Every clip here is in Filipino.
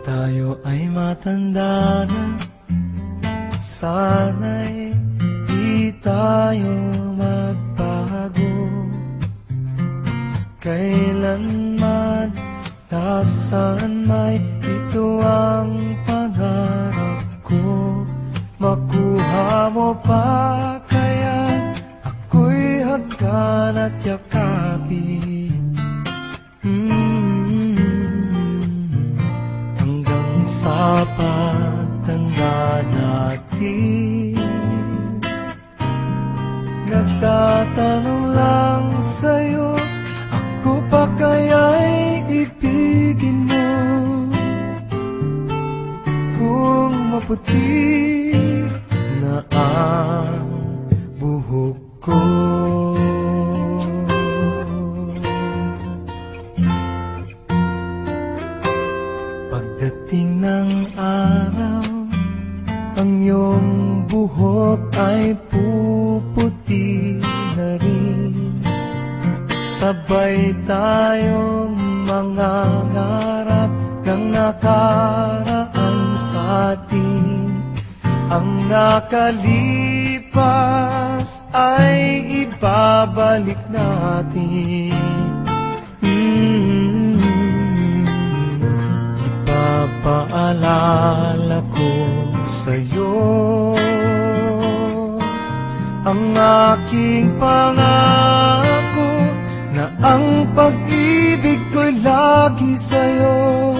tayo ay matanda na, sana'y di tayo magbago. Kailanman, nasaan may ito ang pangarap ko. Makuha mo pa kaya ako'y hagkan at yakapin. Hanggang sa pagtanda natin, nagtatanong lang sa'yo, ako pa kaya'y ibigin mo? Kung maputi na ang buhok ko, pagdating ng araw, ang iyong buhok ay puputi na rin. Sabay tayong mangangarap ng nakaraan sa atin. Ang nakalipas ay ibabalik natin. Ipapaalala ko sa'yo ang aking pangako, na ang pag-ibig ko'y lagi sa'yo.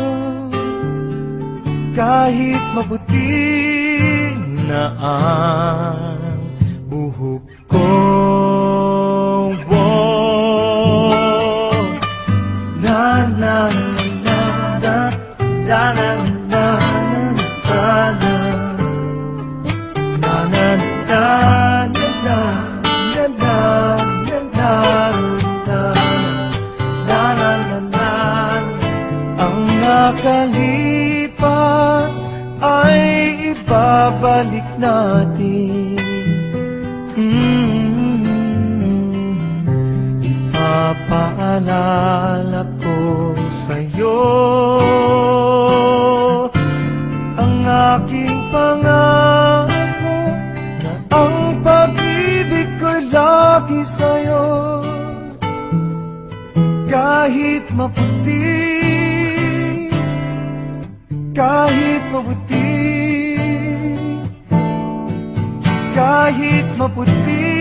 Kahit maputi na ang buhok ko, na na na na na na na na na nakalipas ay ibabalik natin. Ipapaalala ko sa'yo ang aking pangako, na ang pag-ibig ko'y lagi sa'yo. Kahit maputi, kahit maputi, kahit maputi